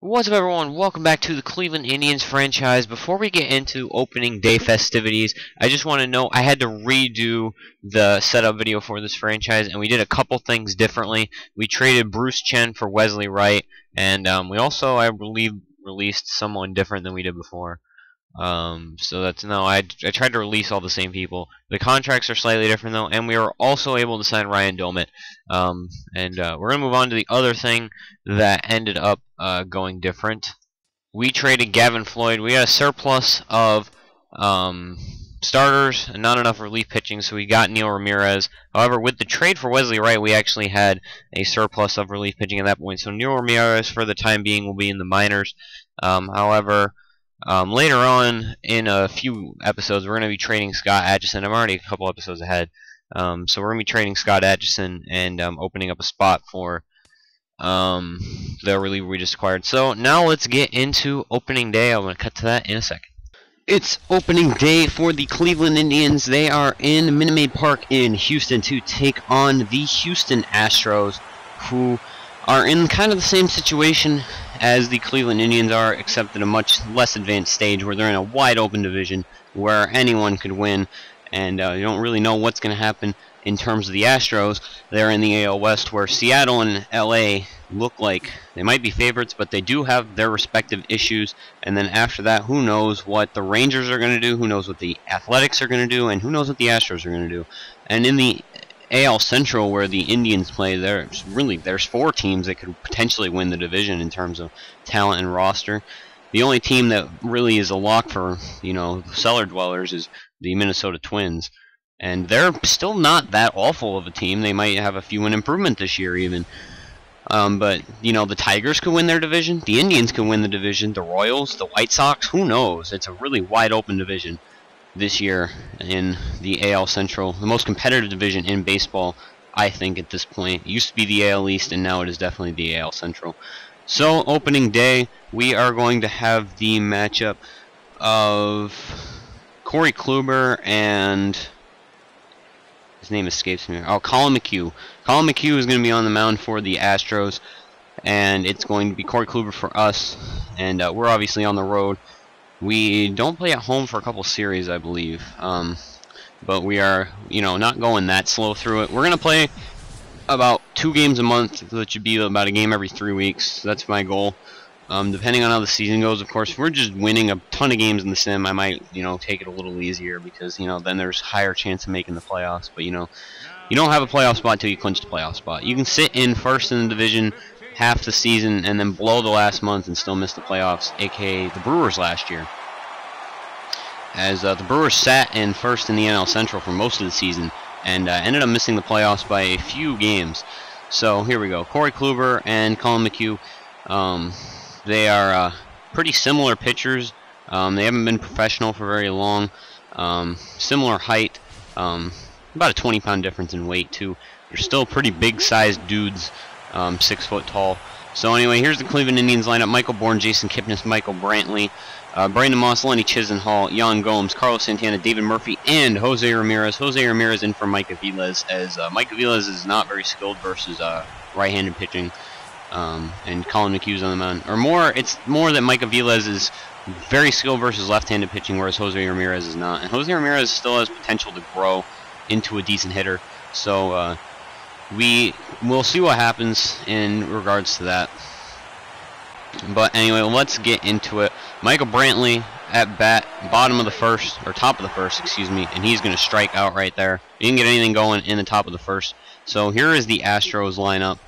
What's up, everyone? Welcome back to the Cleveland Indians franchise. Before we get into opening day festivities, I just want to know I had to redo the setup video for this franchise, and we did a couple things differently. We traded Bruce Chen for Wesley Wright, and we also, I believe, released someone different than we did before. So that's no, I tried to release all the same people. The contracts are slightly different though, and we were also able to sign Ryan Domit. We're gonna move on to the other thing that ended up going different. We traded Gavin Floyd. We had a surplus of starters and not enough relief pitching, so we got Neil Ramirez. However, with the trade for Wesley Wright, we actually had a surplus of relief pitching at that point. So Neil Ramirez, for the time being, will be in the minors. However, later on in a few episodes, we're going to be trading Scott Atchison. I'm already a couple episodes ahead. So we're going to be trading Scott Atchison and opening up a spot for the reliever we just acquired. So now let's get into opening day. I'm going to cut to that in a second. It's opening day for the Cleveland Indians. They are in Minute Maid Park in Houston to take on the Houston Astros, who are in kind of the same situation as the Cleveland Indians are, except at a much less advanced stage where they're in a wide open division where anyone could win, and you don't really know what's going to happen in terms of the Astros. They're in the AL West, where Seattle and LA look like they might be favorites, but they do have their respective issues. And then after that, who knows what the Rangers are going to do, who knows what the Athletics are going to do, and who knows what the Astros are going to do. And in the AL Central, where the Indians play, there's four teams that could potentially win the division in terms of talent and roster. The only team that really is a lock for, cellar dwellers is the Minnesota Twins. And they're still not that awful of a team. They might have a few in improvement this year even. But, the Tigers could win their division. The Indians could win the division. The Royals, the White Sox, who knows? It's a really wide open division this year in the AL Central, the most competitive division in baseball, I think, at this point. It used to be the AL East, and now it is definitely the AL Central. So, opening day, we are going to have the matchup of Corey Kluber and his name escapes me. Oh, Colin McHugh. Colin McHugh is going to be on the mound for the Astros, and it's going to be Corey Kluber for us, and we're obviously on the road. We don't play at home for a couple series, I believe, but we are, not going that slow through it. We're going to play about 2 games a month. That should be about a game every 3 weeks. That's my goal. Depending on how the season goes, of course, if we're just winning a ton of games in the sim, I might, take it a little easier because, then there's higher chance of making the playoffs. But, you don't have a playoff spot until you clinch the playoff spot. You can sit in first in the division half the season and then blow the last month and still miss the playoffs, aka the Brewers last year. As the Brewers sat in first in the NL Central for most of the season and ended up missing the playoffs by a few games. So here we go. Corey Kluber and Colin McHugh. They are pretty similar pitchers. They haven't been professional for very long. Similar height. About a 20-pound difference in weight, too. They're still pretty big-sized dudes, 6 foot tall. So anyway, here's the Cleveland Indians lineup. Michael Bourne, Jason Kipnis, Michael Brantley, Brandon Moss, Lenny Chisenhall, Jan Gomes, Carlos Santana, David Murphy, and Jose Ramirez. Jose Ramirez in for Mike Aviles, as Mike Aviles is not very skilled versus right-handed pitching. And Colin McHugh's on the mound. It's more that Mike Aviles is very skilled versus left-handed pitching, whereas Jose Ramirez is not. And Jose Ramirez still has potential to grow into a decent hitter. So we'll see what happens in regards to that. But anyway, let's get into it. Michael Brantley at bat, bottom of the first, or top of the first, excuse me, and he's going to strike out right there. He didn't get anything going in the top of the first. So here is the Astros lineup.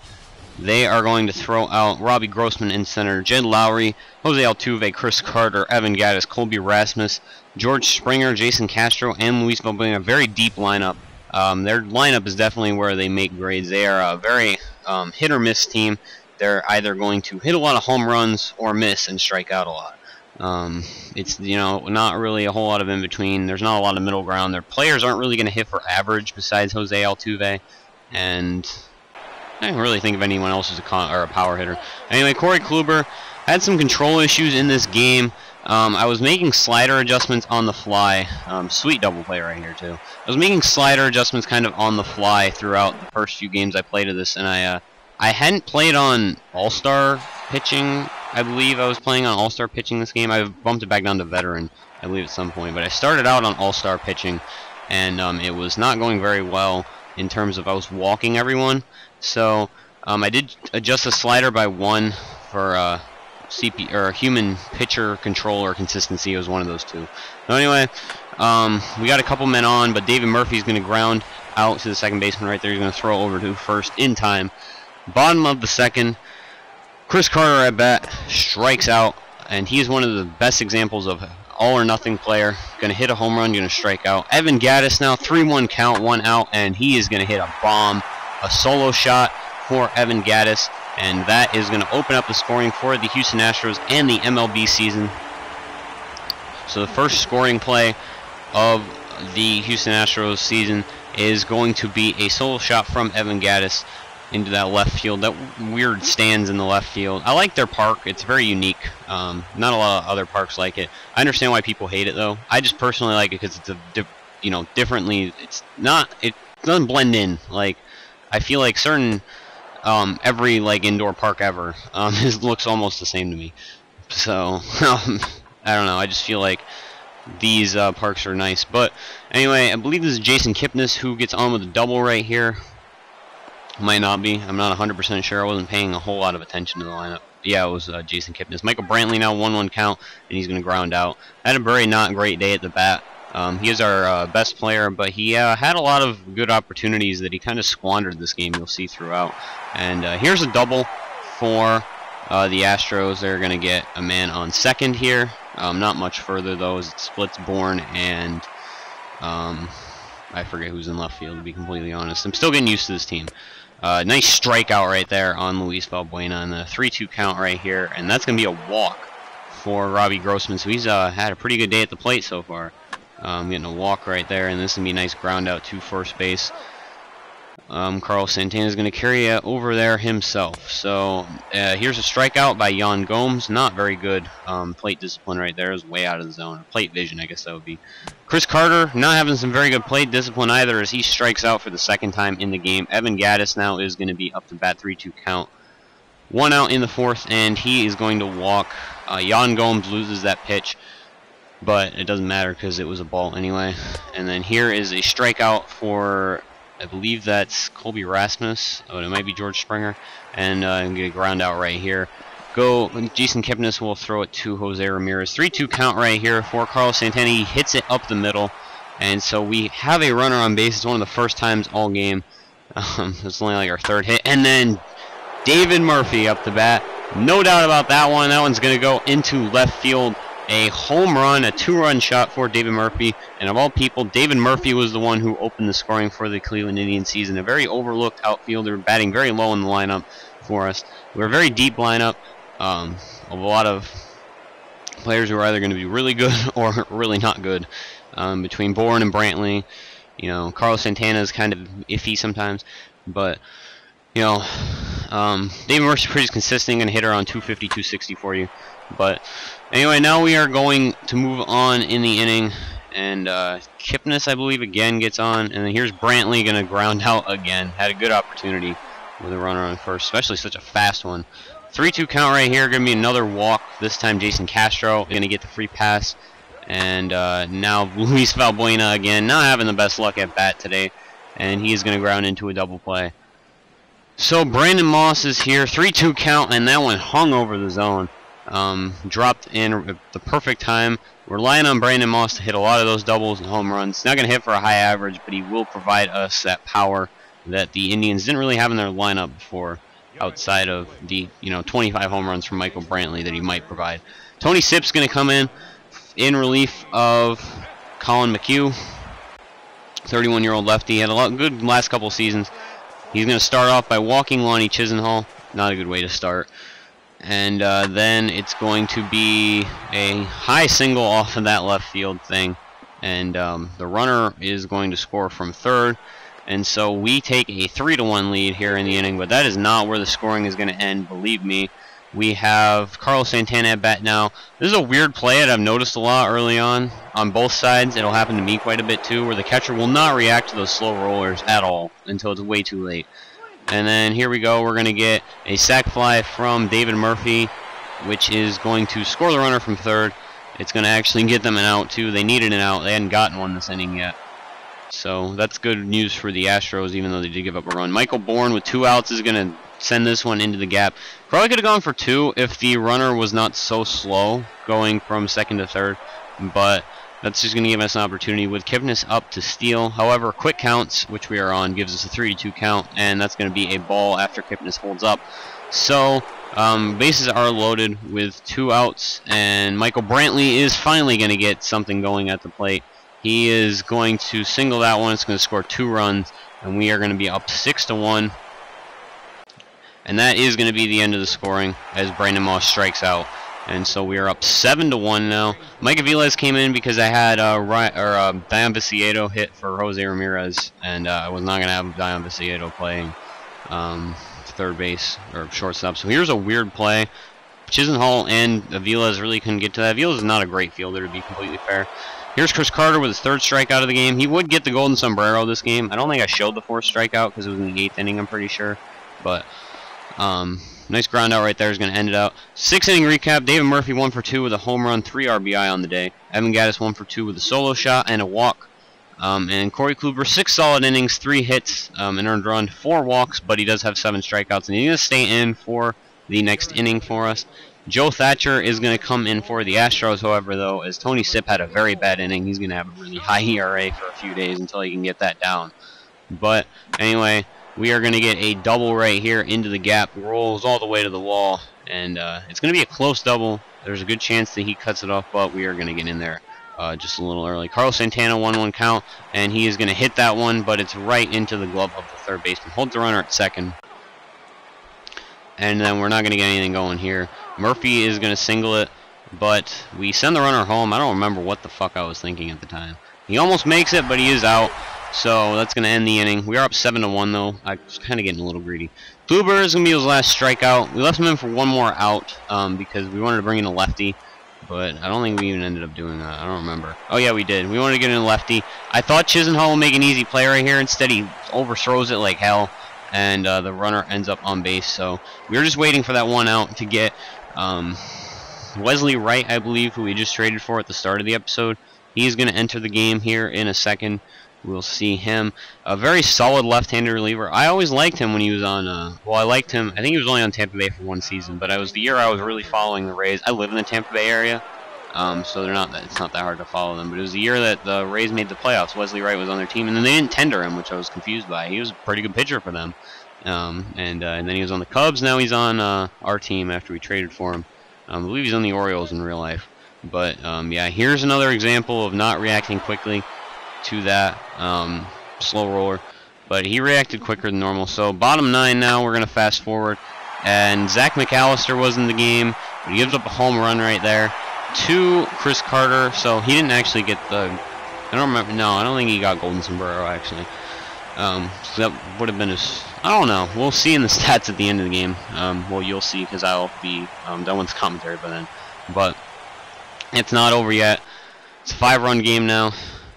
They are going to throw out Robbie Grossman in center, Jed Lowry, Jose Altuve, Chris Carter, Evan Gattis, Colby Rasmus, George Springer, Jason Castro, and Luis Valbuena. A very deep lineup. Their lineup is definitely where they make grades. They are a very hit-or-miss team. They're either going to hit a lot of home runs or miss and strike out a lot. It's, not really a whole lot of in-between. There's not a lot of middle ground. Their players aren't really going to hit for average besides Jose Altuve, and I don't really think of anyone else as a power hitter. Anyway, Corey Kluber had some control issues in this game. I was making slider adjustments on the fly. Sweet double play right here, too. I was making slider adjustments kind of on the fly throughout the first few games I played of this, and I hadn't played on all-star pitching I believe I was playing on all-star pitching this game. I bumped it back down to veteran, I believe, at some point. But I started out on all-star pitching, and it was not going very well in terms of I was walking everyone. So I did adjust the slider by 1 for CP or human pitcher controller consistency. It was one of those two. So anyway, we got a couple men on, but David Murphy's going to ground out to the second baseman right there. He's going to throw over to first in time. Bottom of the second, Chris Carter at bat strikes out, and he is one of the best examples of all or nothing player. Going to hit a home run, going to strike out. Evan Gaddis now 3-1 count, 1 out, and he is going to hit a bomb, a solo shot for Evan Gaddis, and that is going to open up the scoring for the Houston Astros and the MLB season. So the first scoring play of the Houston Astros season is going to be a solo shot from Evan Gaddis into that left field. That weird stands in the left field. I like their park. It's very unique. Not a lot of other parks like it. I understand why people hate it though. I just personally like it because it's a differently. It's not. It doesn't blend in. Like I feel like certain every like indoor park ever looks almost the same to me. So I don't know. I just feel like these parks are nice. But anyway, I believe this is Jason Kipnis who gets on with a double right here. Might not be. I'm not 100% sure. I wasn't paying a whole lot of attention to the lineup. Yeah, it was Jason Kipnis. Michael Brantley now 1-1 count, and he's going to ground out. Had a very not great day at the bat. He is our best player, but he had a lot of good opportunities that he kind of squandered this game. You'll see throughout. And here's a double for the Astros. They're going to get a man on second here. Not much further though, as it splits Bourne and I forget who's in left field, to be completely honest. I'm still getting used to this team. Nice strikeout right there on Luis Valbuena, and the 3-2 count right here, and that's going to be a walk for Robbie Grossman. So he's had a pretty good day at the plate so far. Getting a walk right there, and this is going to be a nice ground out to first base. Carlos Santana is going to carry it over there himself. So here's a strikeout by Yan Gomes. Not very good plate discipline right there. It was way out of the zone. Plate vision, I guess that would be. Chris Carter not having some very good plate discipline either, as he strikes out for the second time in the game. Evan Gaddis now is going to be up to bat, 3-2 count. 1 out in the fourth, and he is going to walk. Yan Gomes loses that pitch, but it doesn't matter because it was a ball anyway. And then here is a strikeout for, I believe that's Colby Rasmus. Oh, it might be George Springer. And I'm going to ground out right here. Jason Kipnis will throw it to Jose Ramirez. 3-2 count right here for Carlos Santana. He hits it up the middle. And so we have a runner on base. It's one of the first times all game. It's only like our third hit. And then David Murphy up the bat. No doubt about that one. That one's going to go into left field. A home run, a 2-run shot for David Murphy. And of all people, David Murphy was the one who opened the scoring for the Cleveland Indians season. A very overlooked outfielder, batting very low in the lineup for us. We're a very deep lineup of a lot of players who are either going to be really good or really not good. Between Bourne and Brantley, you know, Carlos Santana is kind of iffy sometimes. But, you know, David Murphy's pretty consistent, going to hit around 250, 260 for you. But anyway, now we are going to move on in the inning, and Kipnis, I believe, again gets on, and then here's Brantley going to ground out again. Had a good opportunity with a runner on first, especially such a fast one. 3-2 count right here, going to be another walk. This time Jason Castro going to get the free pass, and now Luis Valbuena again, not having the best luck at bat today, and he is going to ground into a double play. So Brandon Moss is here, 3-2 count, and that one hung over the zone. Dropped in at the perfect time. We're relying on Brandon Moss to hit a lot of those doubles and home runs. Not going to hit for a high average, but he will provide us that power that the Indians didn't really have in their lineup before, outside of the 25 home runs from Michael Brantley that he might provide. Tony Sipp's going to come in relief of Colin McHugh, 31-year-old lefty. Had a good last couple seasons. He's going to start off by walking Lonnie Chisenhall. Not a good way to start. And then it's going to be a high single off of that left field thing. And the runner is going to score from third. And so we take a 3-1 lead here in the inning. But that is not where the scoring is going to end, believe me. We have Carlos Santana at bat now. This is a weird play that I've noticed a lot early on both sides. It'll happen to me quite a bit too, where the catcher will not react to those slow rollers at all until it's way too late. And then here we go. We're going to get a sac fly from David Murphy. which is going to score the runner from third. It's going to actually get them an out, too. They needed an out. They hadn't gotten one this inning yet. So that's good news for the Astros, even though they did give up a run. Michael Bourne with 2 outs is going to send this one into the gap. Probably could have gone for 2 if the runner was not so slow going from second to third. But that's just going to give us an opportunity with Kipnis up to steal. However, quick counts, which we are on, gives us a 3-2 count, and that's going to be a ball after Kipnis holds up. So bases are loaded with 2 outs, and Michael Brantley is finally going to get something going at the plate. He is going to single that one. It's going to score 2 runs, and we are going to be up 6-1. And that is going to be the end of the scoring as Brandon Moss strikes out. And so we are up 7-1 now. Mike Aviles came in because I had Dion Viciedo hit for Jose Ramirez, and I was not going to have Dion Viciedo playing third base or shortstop. So here's a weird play. Chisenhall and Aviles really couldn't get to that. Aviles is not a great fielder, to be completely fair. Here's Chris Carter with his 3rd strikeout of the game. He would get the golden sombrero this game. I don't think I showed the 4th strikeout because it was in the 8th inning, I'm pretty sure. But nice ground out right there is going to end it out. 6-inning recap. David Murphy 1 for 2 with a home run, 3 RBI on the day. Evan Gattis 1 for 2 with a solo shot and a walk. And Corey Kluber 6 solid innings, 3 hits, an earned run, 4 walks, but he does have 7 strikeouts, and he's going to stay in for the next inning for us. Joe Thatcher is going to come in for the Astros, however, though, as Tony Sipp had a very bad inning. He's going to have a really high ERA for a few days until he can get that down. But anyway, we are going to get a double right here into the gap. Rolls all the way to the wall, and it's going to be a close double. There's a good chance that he cuts it off, but we are going to get in there just a little early. Carlos Santana 1-1 count, and he is going to hit that one, but it's right into the glove of the third baseman. Hold the runner at second. And then we're not going to get anything going here. Murphy is going to single it, but we send the runner home. I don't remember what the fuck I was thinking at the time. He almost makes it, but he is out. So that's going to end the inning. We are up 7-1, though. I was kind of getting a little greedy. Kluber is going to be his last strikeout. We left him in for 1 more out because we wanted to bring in a lefty, but I don't think we even ended up doing that. I don't remember. Oh, yeah, we did. We wanted to get in a lefty. I thought Chisenhall would make an easy play right here. Instead, he overthrows it like hell, and the runner ends up on base. So we were just waiting for that 1 out to get Wesley Wright, I believe, who we just traded for at the start of the episode. He's going to enter the game here in a second. We'll see him. A very solid left-handed reliever. I always liked him when he was on, well, I liked him. I think he was only on Tampa Bay for 1 season, but it was the year I was really following the Rays. I live in the Tampa Bay area, so it's not that hard to follow them. But it was the year that the Rays made the playoffs. Wesley Wright was on their team, and then they didn't tender him, which I was confused by. He was a pretty good pitcher for them. And then he was on the Cubs. Now he's on our team after we traded for him. I believe he's on the Orioles in real life. But, yeah, here's another example of not reacting quickly to that slow roller. But he reacted quicker than normal. So bottom 9 now, we're going to fast forward. And Zach McAllister was in the game. But he gives up a home run right there to Chris Carter. So he didn't actually get the... I don't remember. No, I don't think he got golden sombrero, actually. So that would have been his... I don't know. We'll see in the stats at the end of the game. Well, you'll see because I'll be done with commentary by then. But it's not over yet. It's a 5-run game now.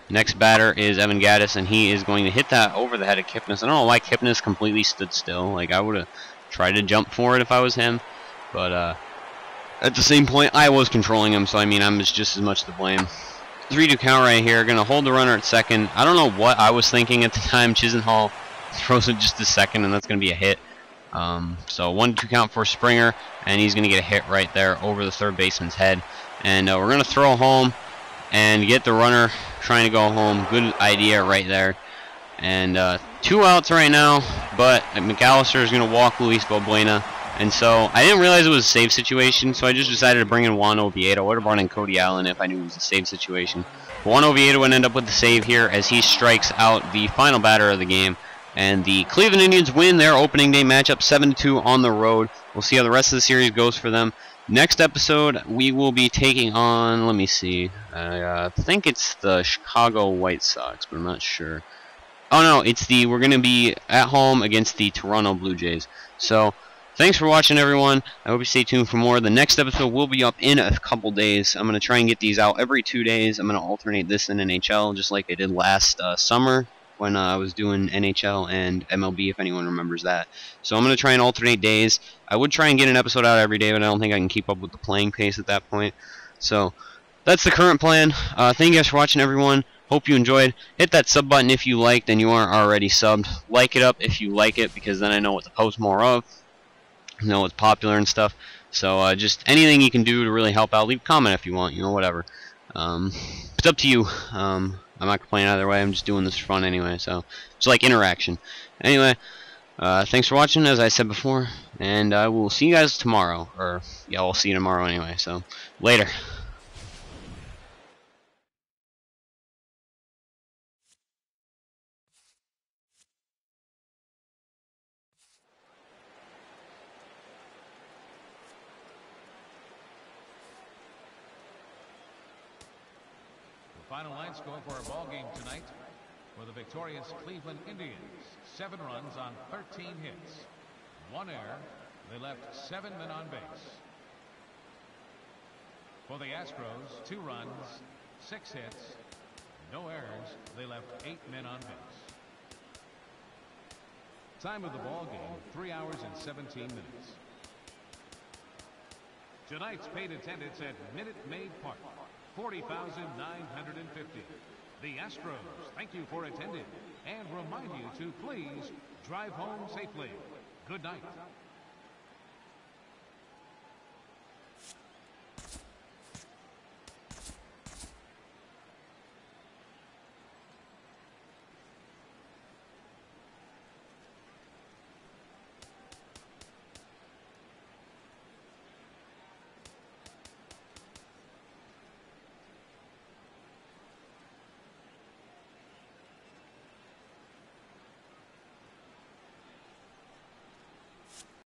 Next batter is Evan Gattis, and he is going to hit that over the head of Kipnis. I don't know why Kipnis completely stood still. Like, I would have tried to jump for it if I was him. But at the same point, I was controlling him, so I mean, I'm just as much to blame. 3-2 count right here. Going to hold the runner at second. I don't know what I was thinking at the time. Chisenhall throws it just a second, and that's going to be a hit. So 1-2 count for Springer, and he's going to get a hit right there over the third baseman's head. And we're going to throw home and get the runner trying to go home. Good idea right there. And 2 outs right now, but McAllister is going to walk Luis Valbuena. And so I didn't realize it was a save situation, so I just decided to bring in Juan Oviedo. I would have brought in Cody Allen if I knew it was a save situation. Juan Oviedo would end up with the save here as he strikes out the final batter of the game. And the Cleveland Indians win their opening day matchup 7-2 on the road. We'll see how the rest of the series goes for them. Next episode, we will be taking on, let me see, I think it's the Chicago White Sox, but I'm not sure. Oh no, we're going to be at home against the Toronto Blue Jays. So, thanks for watching, everyone. I hope you stay tuned for more. The next episode will be up in a couple days. I'm going to try and get these out every 2 days. I'm going to alternate this in NHL, just like I did last summer. when I was doing NHL and MLB, if anyone remembers that. So I'm going to try and alternate days. I would try and get an episode out every day, but I don't think I can keep up with the playing pace at that point. So that's the current plan. Thank you guys for watching, everyone. Hope you enjoyed. Hit that sub button if you liked and you aren't already subbed. Like it up if you like it, because then I know what to post more of, know what's popular and stuff. So just anything you can do to really help out. Leave a comment if you want, whatever. It's up to you. I'm not complaining either way. I'm just doing this for fun anyway. So it's like interaction. Anyway, thanks for watching, as I said before, and I will see you guys tomorrow. Or yeah, we'll see you tomorrow anyway. So later. Final line score for our ball game tonight. For the victorious Cleveland Indians, 7 runs on 13 hits. 1 error. They left 7 men on base. For the Astros, 2 runs, 6 hits, no errors. They left 8 men on base. Time of the ball game, 3 hours and 17 minutes. Tonight's paid attendance at Minute Maid Park, 40,950. The Astros thank you for attending and remind you to please drive home safely. Good night.